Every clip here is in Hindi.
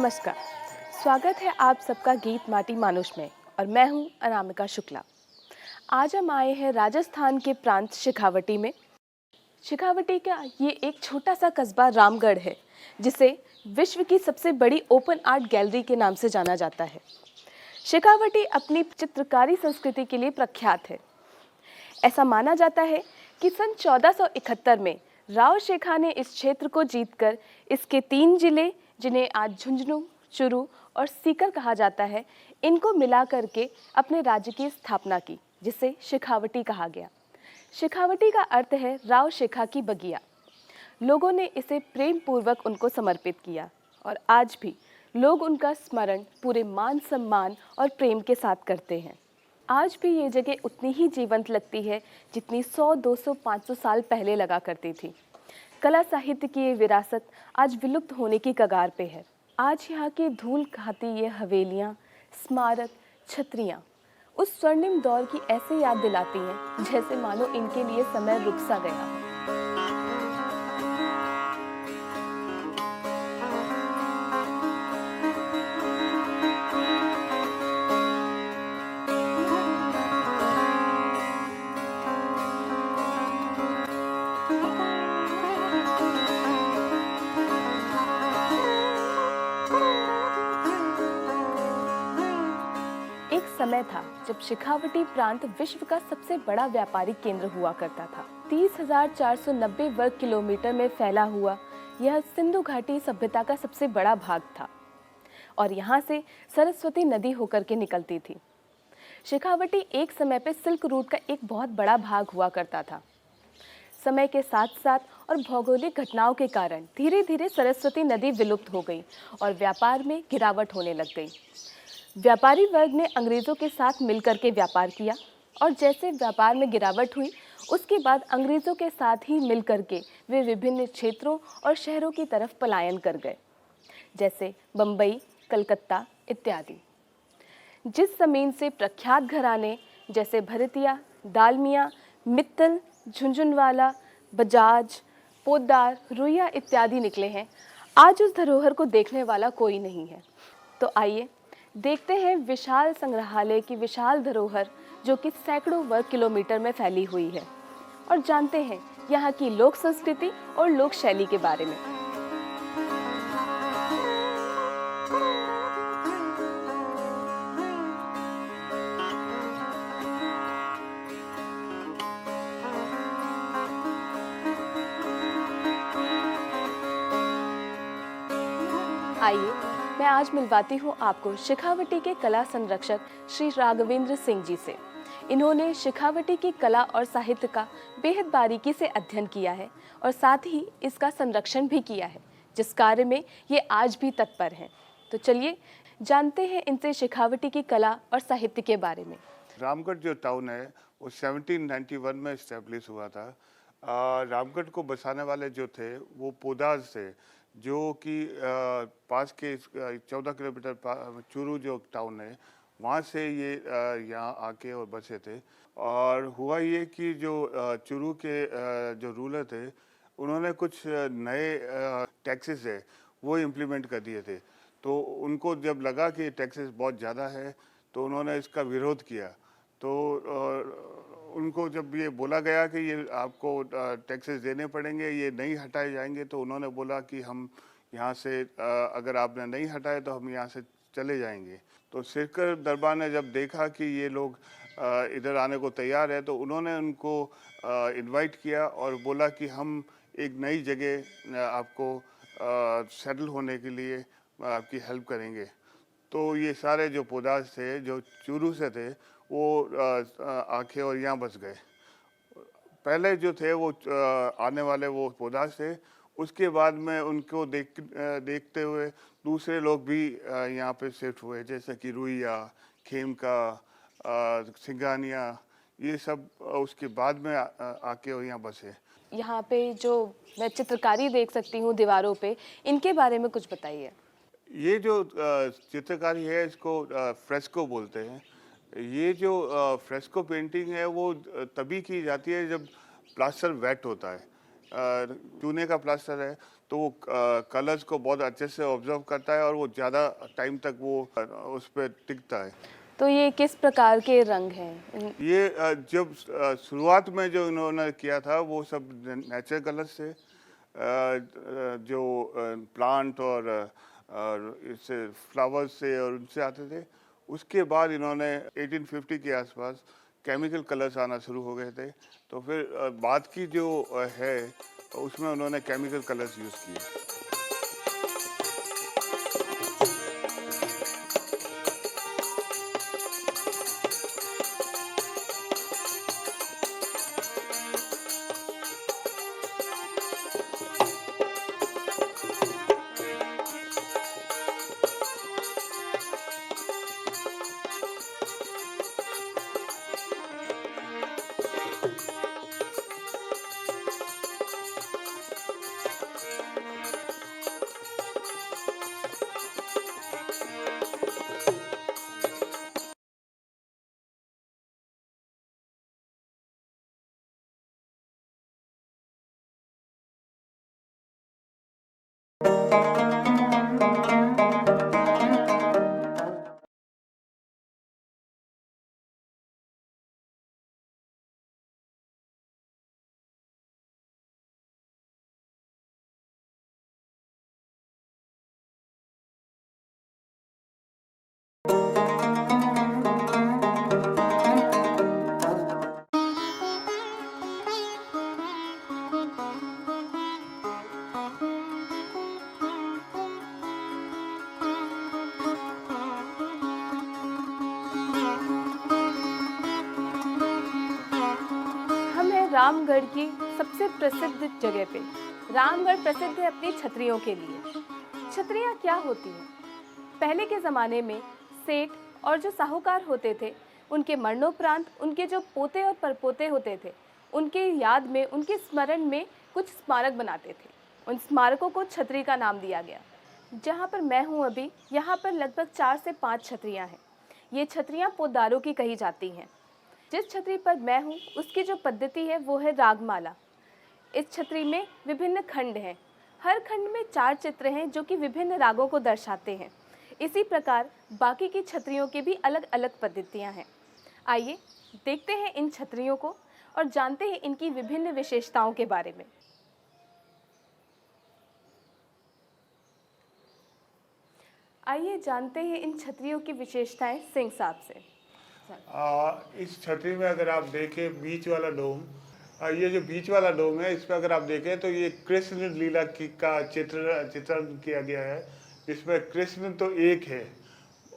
नमस्कार। स्वागत है आप सबका गीत माटी मानुष में और मैं हूं अनामिका शुक्ला। आज हम आए हैं राजस्थान के प्रांत शेखावटी में। शेखावटी का ये एक छोटा सा कस्बा रामगढ़ है, जिसे विश्व की सबसे बड़ी ओपन आर्ट गैलरी के नाम से जाना जाता है। शेखावटी अपनी चित्रकारी संस्कृति के लिए प्रख्यात है। ऐसा माना जाता है कि सन 1471 में राव शेखा ने इस क्षेत्र को जीतकर इसके 3 जिले, जिन्हें आज झुंझुनू, चुरू और सीकर कहा जाता है, इनको मिला करके अपने राज्य की स्थापना की, जिसे शेखावटी कहा गया। शेखावटी का अर्थ है राव शेखा की बगिया। लोगों ने इसे प्रेम पूर्वक उनको समर्पित किया और आज भी लोग उनका स्मरण पूरे मान सम्मान और प्रेम के साथ करते हैं। आज भी ये जगह उतनी ही जीवंत लगती है जितनी 100, 200, 500 साल पहले लगा करती थी। कला साहित्य की ये विरासत आज विलुप्त होने की कगार पे है। आज यहाँ की धूल खाती ये हवेलियाँ, स्मारक, छतरियाँ उस स्वर्णिम दौर की ऐसे याद दिलाती हैं जैसे मानो इनके लिए समय रुक सा गया हो। एक समय था जब शेखावटी प्रांत विश्व का सबसे बड़ा व्यापारिक केंद्र हुआ करता था। 30,490 वर्ग किलोमीटर में फैला हुआ यह सिंधु घाटी सभ्यता का सबसे बड़ा भाग था और यहाँ से सरस्वती नदी होकर के निकलती थी। शेखावटी एक समय पे सिल्क रूट का एक बहुत बड़ा भाग हुआ करता था। समय के साथ साथ और भौगोलिक घटनाओं के कारण धीरे धीरे सरस्वती नदी विलुप्त हो गई और व्यापार में गिरावट होने लग गई। व्यापारी वर्ग ने अंग्रेज़ों के साथ मिलकर के व्यापार किया और जैसे व्यापार में गिरावट हुई, उसके बाद अंग्रेज़ों के साथ ही मिलकर के वे विभिन्न क्षेत्रों और शहरों की तरफ पलायन कर गए, जैसे बम्बई, कलकत्ता इत्यादि। जिस ज़मीन से प्रख्यात घराने जैसे भरतिया, दालमिया, मित्तल, झुंझुनवाला, बजाज, पोद्दार, रुइया इत्यादि निकले हैं, आज उस धरोहर को देखने वाला कोई नहीं है। तो आइए देखते हैं विशाल संग्रहालय की विशाल धरोहर, जो कि सैकड़ों वर्ग किलोमीटर में फैली हुई है, और जानते हैं यहाँ की लोक संस्कृति और लोक शैली के बारे में। आइए मैं आज मिलवाती हूँ आपको शेखावटी के कला संरक्षक श्री राघवेंद्र सिंह जी से। इन्होंने शेखावटी की कला और साहित्य का बेहद बारीकी से अध्ययन किया है और साथ ही इसका संरक्षण भी किया है, जिस कार्य में ये आज भी तत्पर हैं। तो चलिए जानते हैं इनसे शेखावटी की कला और साहित्य के बारे में। रामगढ़ जो टाउन है वो 1791 में इस्टेब्लिश हुआ था। रामगढ़ को बसाने वाले जो थे वो पोदार थे, जो कि पास के 14 किलोमीटर चूरू जो टाउन है वहाँ से ये यहाँ आके और बसे थे। और हुआ ये कि जो चूरू के जो रूलर थे, उन्होंने कुछ नए टैक्सेस है वो इम्प्लीमेंट कर दिए थे। तो उनको जब लगा कि टैक्सेस बहुत ज़्यादा है तो उन्होंने इसका विरोध किया। तो उनको जब ये बोला गया कि ये आपको टैक्सेस देने पड़ेंगे, ये नहीं हटाए जाएंगे, तो उन्होंने बोला कि हम यहाँ से अगर आपने नहीं हटाए तो हम यहाँ से चले जाएंगे। तो सिरकर दरबार ने जब देखा कि ये लोग इधर आने को तैयार है, तो उन्होंने उनको इनवाइट किया और बोला कि हम एक नई जगह आपको सेटल होने के लिए आपकी हेल्प करेंगे। तो ये सारे जो पोदास थे जो चूरू से थे वो आके और यहाँ बस गए। पहले जो थे वो आने वाले वो पोदास थे, उसके बाद में उनको देखते हुए दूसरे लोग भी यहाँ पे शिफ्ट हुए, जैसे कि रुइया, खेमका, सिंगानिया, ये सब उसके बाद में आके और यहाँ बसे। यहाँ पे जो मैं चित्रकारी देख सकती हूँ दीवारों पे, इनके बारे में कुछ बताइए। ये जो चित्रकारी है इसको फ्रेस्को बोलते हैं। ये जो फ्रेस्को पेंटिंग है वो तभी की जाती है जब प्लास्टर वेट होता है। चूने का प्लास्टर है, तो वो कलर्स को बहुत अच्छे से ऑब्जर्व करता है और वो ज़्यादा टाइम तक वो उस पे टिकता है। तो ये किस प्रकार के रंग हैं? ये जब शुरुआत में जो इन्होंने किया था वो सब नेचुरल कलर्स थे, जो प्लांट और इससे फ्लावर्स से और उनसे आते थे। उसके बाद इन्होंने 1850 के आसपास केमिकल कलर्स आना शुरू हो गए थे, तो फिर बाद की जो है उसमें उन्होंने केमिकल कलर्स यूज़ किए। हम हैं रामगढ़ की सबसे प्रसिद्ध जगह पे। रामगढ़ प्रसिद्ध है अपनी छतरियों के लिए। छतरियाँ क्या होती हैं? पहले के ज़माने में सेठ और जो साहूकार होते थे, उनके मरणोपरांत उनके जो पोते और परपोते होते थे, उनके याद में, उनके स्मरण में कुछ स्मारक बनाते थे। उन स्मारकों को छतरी का नाम दिया गया। जहाँ पर मैं हूँ अभी, यहाँ पर लगभग 4 से 5 छतरियाँ हैं। ये छतरियाँ पोदारों की कही जाती हैं। जिस छतरी पर मैं हूँ, उसकी जो पद्धति है वो है रागमाला। इस छतरी में विभिन्न खंड हैं। हर खंड में 4 चित्र हैं जो कि विभिन्न रागों को दर्शाते हैं। इसी प्रकार बाकी की छतरियों की भी अलग अलग पद्धतियाँ हैं। आइए देखते हैं इन छतरियों को और जानते हैं इनकी विभिन्न विशेषताओं के बारे में। आइए जानते हैं इन छतरियों की विशेषताएं सिंह साहब से। इस छतरी में अगर आप देखें बीच वाला डोम, ये जो बीच वाला डोम है, इसमें अगर आप देखें तो ये कृष्ण लीला की का चित्रण किया गया है, जिसमें कृष्ण तो एक है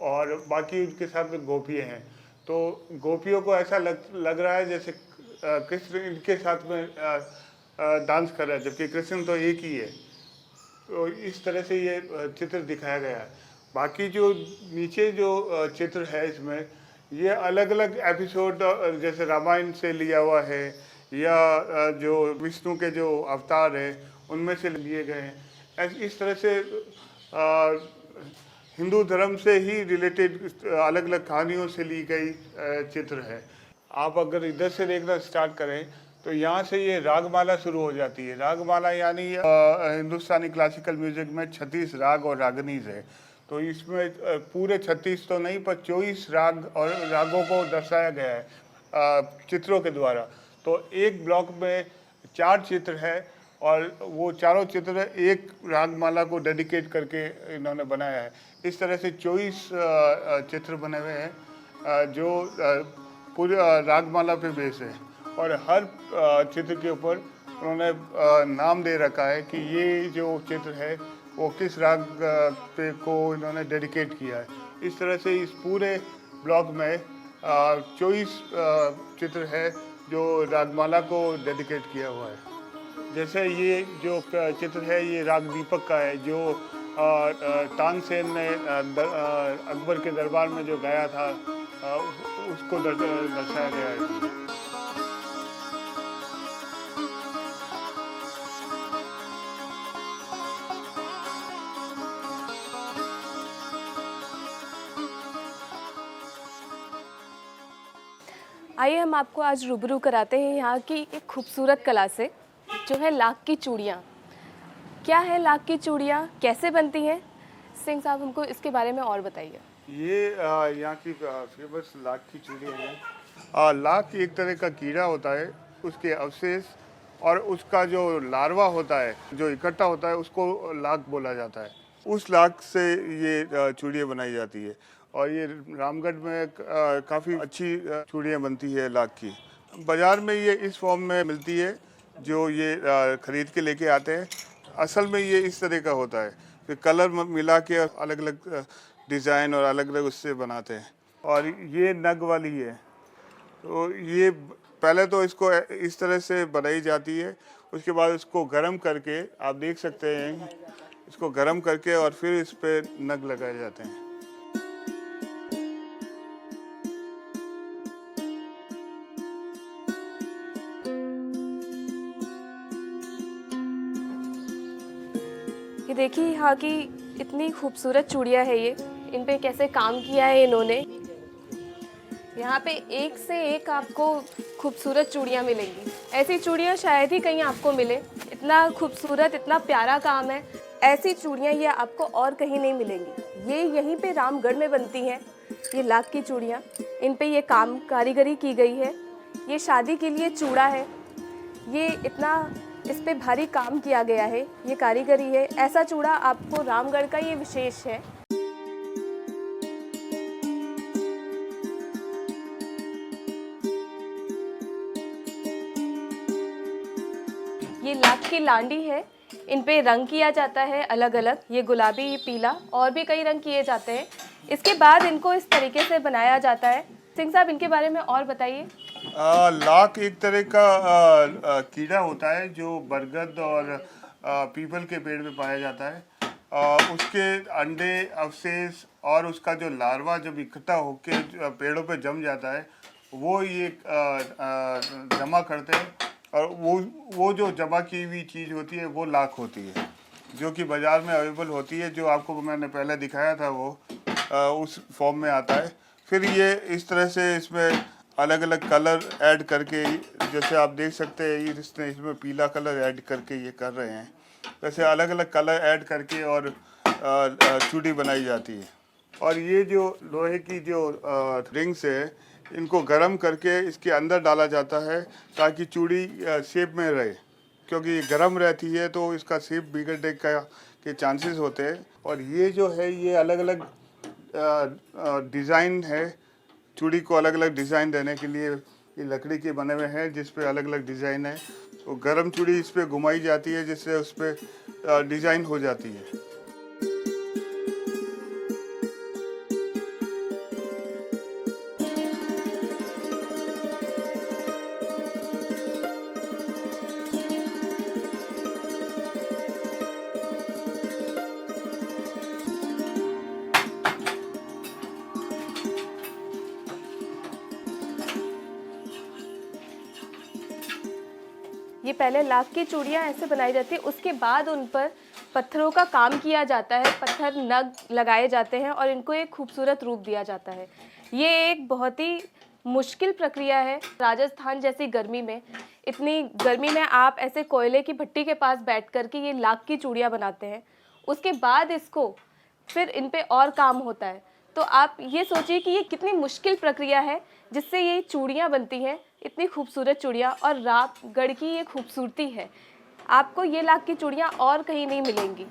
और बाकी उनके साथ में गोपियाँ हैं। तो गोपियों को ऐसा लग रहा है जैसे कृष्ण इनके साथ में डांस कर रहा है, जबकि कृष्ण तो एक ही है। तो इस तरह से ये चित्र दिखाया गया है। बाकी जो नीचे जो चित्र है इसमें, ये अलग अलग एपिसोड जैसे रामायण से लिया हुआ है या जो विष्णु के जो अवतार हैं उनमें से लिए गए हैं। इस तरह से हिंदू धर्म से ही रिलेटेड अलग अलग कहानियों से ली गई चित्र है। आप अगर इधर से देखना स्टार्ट करें तो यहाँ से ये रागमाला शुरू हो जाती है। रागमाला यानी हिंदुस्तानी क्लासिकल म्यूजिक में 36 राग और रागनीज है। तो इसमें पूरे 36 तो नहीं पर 24 राग और रागों को दर्शाया गया है चित्रों के द्वारा। तो एक ब्लॉक में 4 चित्र है और वो चारों चित्र एक रागमाला को डेडिकेट करके इन्होंने बनाया है। इस तरह से 24 चित्र बने हुए हैं जो पूरे रागमाला पे बेस है और हर चित्र के ऊपर उन्होंने नाम दे रखा है कि ये जो चित्र है वो किस राग पे को इन्होंने डेडिकेट किया है। इस तरह से इस पूरे ब्लॉक में 24 चित्र है जो रागमाला को डेडिकेट किया हुआ है। जैसे ये जो चित्र है ये राग दीपक का है, जो तानसेन ने अकबर के दरबार में जो गाया था उसको दर्शाया गया है। आइए हम आपको आज रूबरू कराते हैं यहाँ की एक खूबसूरत कला से। जो है लाख की चूड़ियाँ। क्या है लाख की चूड़ियाँ, कैसे बनती हैं? सिंह साहब हमको इसके बारे में और बताइए। ये यहाँ की फेमस लाख की चूड़ियाँ हैं। लाख एक तरह का कीड़ा होता है, उसके अवशेष और उसका जो लार्वा होता है जो इकट्ठा होता है उसको लाख बोला जाता है। उस लाख से ये चूड़ियाँ बनाई जाती है और ये रामगढ़ में काफ़ी अच्छी चूड़ियाँ बनती है लाख की। बाज़ार में ये इस फॉर्म में मिलती है जो ये ख़रीद के लेके आते हैं। असल में ये इस तरह का होता है, फिर कलर मिला के अलग अलग डिज़ाइन और अलग अलग उससे बनाते हैं। और ये नग वाली है, तो ये पहले तो इसको इस तरह से बनाई जाती है, उसके बाद इसको गर्म करके आप देख सकते हैं, इसको गर्म करके और फिर इस पे नग लगाए जाते हैं। ये देखिए यहाँ की इतनी खूबसूरत चूड़ियाँ है ये, इन पे कैसे काम किया है इन्होंने। यहाँ पे एक से एक आपको खूबसूरत चूड़ियाँ मिलेंगी। ऐसी चूड़ियाँ शायद ही कहीं आपको मिले। इतना खूबसूरत, इतना प्यारा काम है। ऐसी चूड़ियाँ ये आपको और कहीं नहीं मिलेंगी। ये यहीं पे रामगढ़ में बनती हैं, ये लाख की चूड़ियाँ। इन पे ये काम कारीगरी की गई है। ये शादी के लिए चूड़ा है। ये इतना इस पे भारी काम किया गया है, ये कारीगरी है। ऐसा चूड़ा आपको रामगढ़ का ये विशेष है। ये लाख की लांडी है, इन पे रंग किया जाता है अलग अलग। ये गुलाबी, ये पीला और भी कई रंग किए जाते हैं। इसके बाद इनको इस तरीके से बनाया जाता है। सिंह साहब इनके बारे में और बताइए। लाख एक तरह का कीड़ा होता है जो बरगद और पीपल के पेड़ में पाया जाता है। उसके अंडे, अवशेष और उसका जो लार्वा जब इकट्ठा होके पेड़ों पे जम जाता है, वो ये जमा करते हैं और वो जो जमा की हुई चीज़ होती है वो लाख होती है, जो कि बाज़ार में अवेलेबल होती है। जो आपको मैंने पहले दिखाया था वो उस फॉर्म में आता है। फिर ये इस तरह से इसमें अलग अलग कलर ऐड करके, जैसे आप देख सकते हैं ये इसमें पीला कलर ऐड करके ये कर रहे हैं, वैसे अलग अलग कलर ऐड करके और चूड़ी बनाई जाती है। और ये जो लोहे की जो रिंग्स है, इनको गर्म करके इसके अंदर डाला जाता है ताकि चूड़ी शेप में रहे, क्योंकि ये गर्म रहती है तो इसका शेप बिगड़ने के चांसेस होते हैं। और ये जो है ये अलग अलग डिज़ाइन है, चूड़ी को अलग अलग डिज़ाइन देने के लिए ये लकड़ी के बने हुए हैं जिस पे अलग अलग डिज़ाइन है। तो गर्म चूड़ी इस पे घुमाई जाती है जिससे उस पर डिज़ाइन हो जाती है। ये पहले लाख की चूड़ियाँ ऐसे बनाई जाती है, उसके बाद उन पर पत्थरों का काम किया जाता है। पत्थर नग लगाए जाते हैं और इनको एक खूबसूरत रूप दिया जाता है। ये एक बहुत ही मुश्किल प्रक्रिया है। राजस्थान जैसी गर्मी में, इतनी गर्मी में आप ऐसे कोयले की भट्टी के पास बैठ कर के ये लाख की चूड़ियाँ बनाते हैं। उसके बाद इसको फिर इन पे और काम होता है। तो आप ये सोचिए कि ये कितनी मुश्किल प्रक्रिया है जिससे ये चूड़ियाँ बनती हैं, इतनी खूबसूरत चूड़ियाँ। और रामगढ़ की ये खूबसूरती है, आपको ये लाख की चूड़ियाँ और कहीं नहीं मिलेंगी।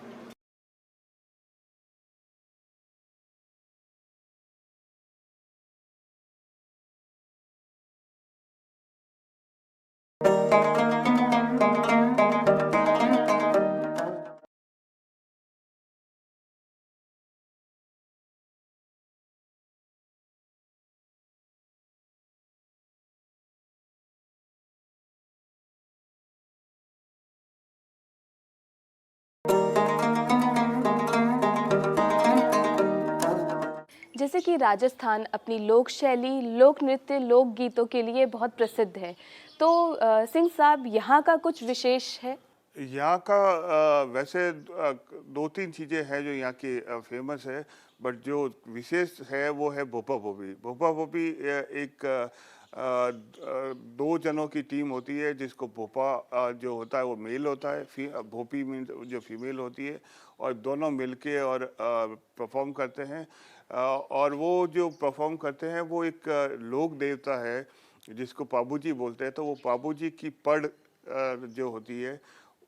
जैसे कि राजस्थान अपनी लोक शैली, लोक नृत्य, लोक गीतों के लिए बहुत प्रसिद्ध है। तो सिंह साहब यहाँ का कुछ विशेष है? यहाँ का वैसे दो तीन चीज़ें हैं जो यहाँ की फेमस है, बट जो विशेष है वो है भोपा भोपी। भोपा भोपी एक दो जनों की टीम होती है, जिसको भोपा जो होता है वो मेल होता है, भोपी मीन जो फीमेल होती है, और दोनों मिलके और परफॉर्म करते हैं। और वो जो परफॉर्म करते हैं वो एक लोक देवता है जिसको पाबूजी बोलते हैं। तो वो पाबूजी की पढ़ जो होती है,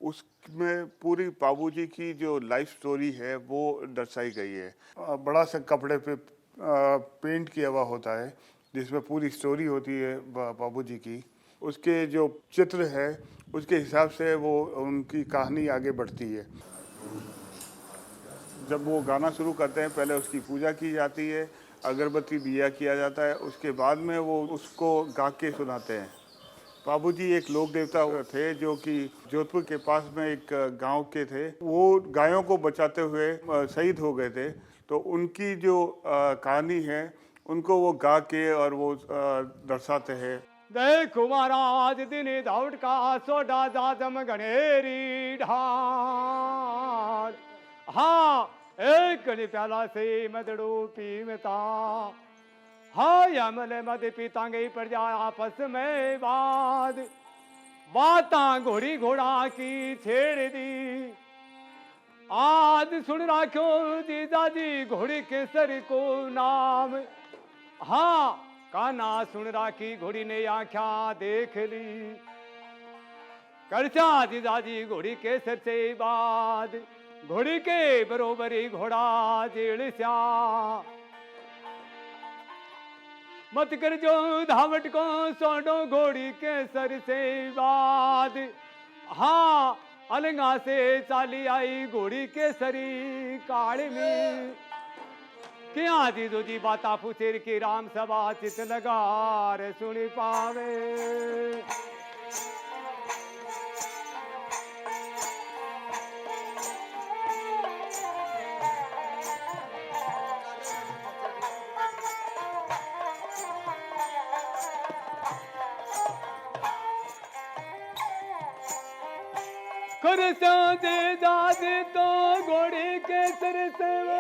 उसमें पूरी पाबूजी की जो लाइफ स्टोरी है वो दर्शाई गई है। बड़ा सा कपड़े पे पेंट किया हुआ होता है जिसमें पूरी स्टोरी होती है बाबूजी की। उसके जो चित्र है उसके हिसाब से वो उनकी कहानी आगे बढ़ती है। जब वो गाना शुरू करते हैं पहले उसकी पूजा की जाती है, अगरबत्ती दिया किया जाता है, उसके बाद में वो उसको गा के सुनाते हैं। बाबूजी एक लोक देवता थे जो कि जोधपुर के पास में एक गांव के थे। वो गायों को बचाते हुए शहीद हो गए थे। तो उनकी जो कहानी है उनको वो गा के और वो दर्शाते हैं। देखो महाराज दिन दाउट का सोडा दादम गणेरी ढाल। हाँ एक गणी प्याला से मदड़ू पीमता। हाँ यमल मद पीतांगे प्रजा आपस में बात। बाता घोड़ी घोड़ा की छेड़ दी। आज सुन राख्यो जीजा जी घोड़ी के सर को नाम। हाँ काना सुन राखी घोड़ी ने आख्या देख ली। करचा जीजाजी घोड़ी के सर से बाद घोड़ी के बरोबरी घोड़ा जेड़ स्या। मत कर जो धावट को सोडो घोड़ी के सर से बाद। हाँ अलंगा से चाली आई घोड़ी के सरी काल में। क्या दीदो जी बाता पूछेर की राम सभा चित लगार सुनी पावे। कर दे दादी तो घोड़ी के सर से वो।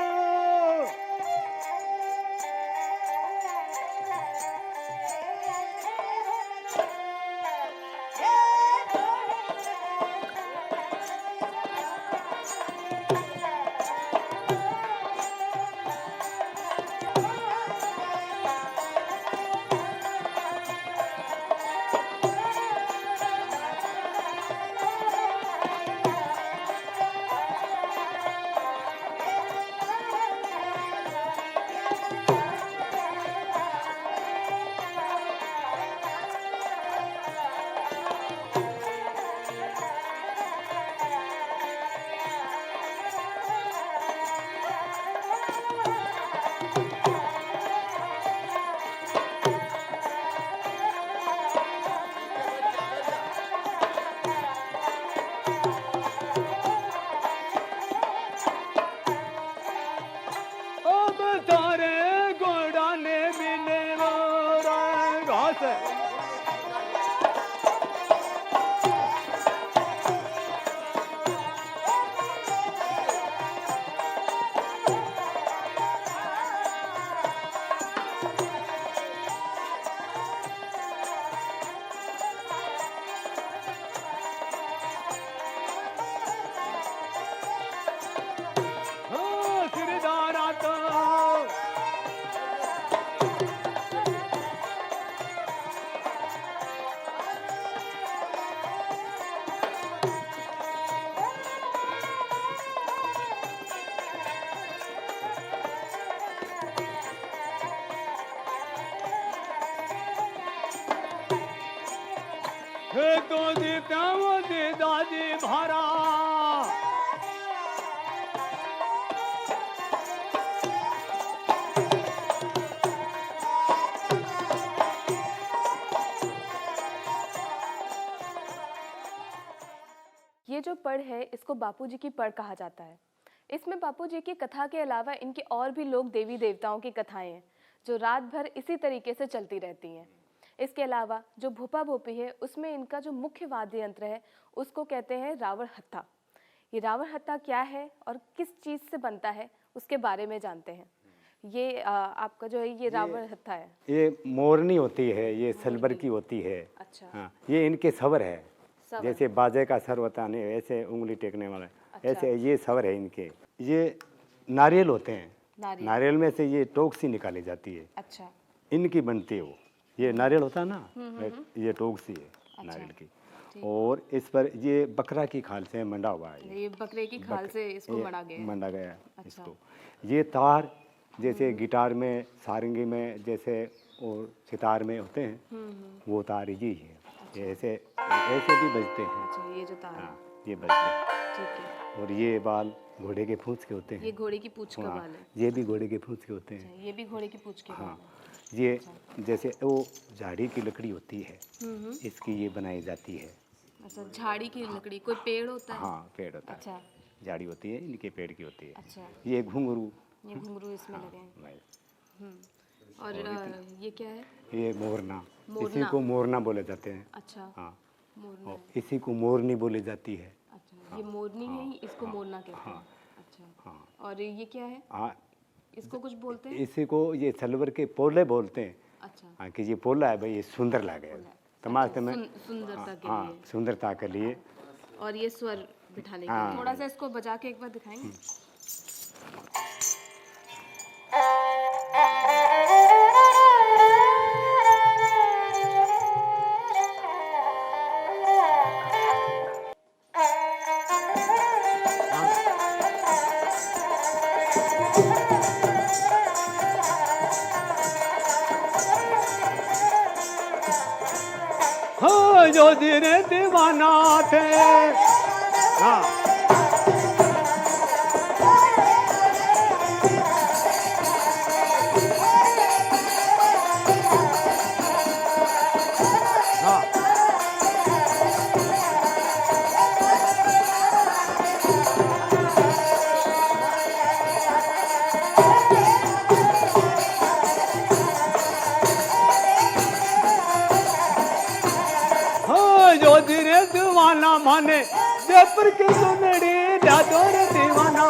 तो जी प्याओ जी दादी भारा। ये जो पढ़ है इसको बापूजी की पढ़ कहा जाता है। इसमें बापूजी की कथा के अलावा इनके और भी लोग देवी देवताओं की कथाएं हैं जो रात भर इसी तरीके से चलती रहती हैं। इसके अलावा जो भोपा भोपी है उसमें इनका जो मुख्य वाद्य यंत्र है उसको कहते हैं रावण हत्था। ये रावण हत्था क्या है और किस चीज़ से बनता है उसके बारे में जानते हैं। ये आपका जो है ये रावण हत्था है। ये मोरनी होती है, ये सलवर की होती है। अच्छा। हाँ, ये इनके सवर है। सवर। जैसे बाजे का सर होता है ना, ऐसे उंगली टेकने वाला। अच्छा। ऐसे ये सवर है इनके। ये नारियल होते हैं। नारियल। नारियल में से ये टोकसी निकाली जाती है, अच्छा। इनकी बनती है वो। ये नारियल होता है ना, ये टोकसी है नारियल की। और इस पर ये बकरा की खाल से मंडा हुआ है। ये बकरे की खाल से इसको मढ़ा गया है। मंडा गया है अच्छा। इसको। ये तार जैसे गिटार में, सारंगी में जैसे और सितार में होते हैं, वो तार ये है। ये ऐसे ऐसे भी बजते हैं। अच्छा, ये जो तार है। हाँ, ये बजते हैं। ठीक है। और ये बाल घोड़े के पूंछ के होते ये हैं। घोड़े की पूंछ का हाँ, बाल है। ये भी घोड़े के पूंछ के होते हैं। अच्छा, ये भी घोड़े की पूंछ के बाल हाँ, है। ये जैसे वो झाड़ी की लकड़ी होती है, इसकी ये बनाई जाती है। अच्छा, झाड़ी की लकड़ी, कोई पेड़ होता है? हाँ, पेड़ होता है। अच्छा। झाड़ी होती है, इनके पेड़ की होती है। अच्छा, ये घुंघरू। ये घुंघरू इसमें लगे हैं। मैं- और ये क्या है? ये मोरना, मोरना। इसी को मोरना बोले जाते हैं। अच्छा, हाँ, मोरना। और इसी को मोरनी बोली जाती है। अच्छा, ये मोरनी है, इसको मोरना कहते हैं। अच्छा। हाँ। और ये क्या है? हाँ, इसको कुछ बोलते हैं? इसी को ये सलवर के पोले बोलते हैं। अच्छा। हाँ, कि ये पोला है भाई, ये सुंदर लगे तमाशे में। सुंदरता के हाँ, लिए। सुंदरता के लिए। और ये स्वर बिठाने के हाँ। लिए। थोड़ा सा इसको बजा के एक बार दिखाएंगे? हाँ, जो दिन दीवाना थे। हाँ। हाँ, जो धीरे दीवाना माने जयपुर की सुनड़ी जादोर दीवाना।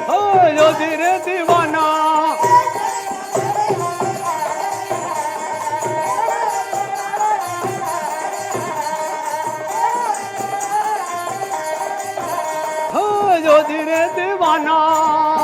हाँ, जो धीरे दीवाना। हाँ, जो धीरे दीवाना।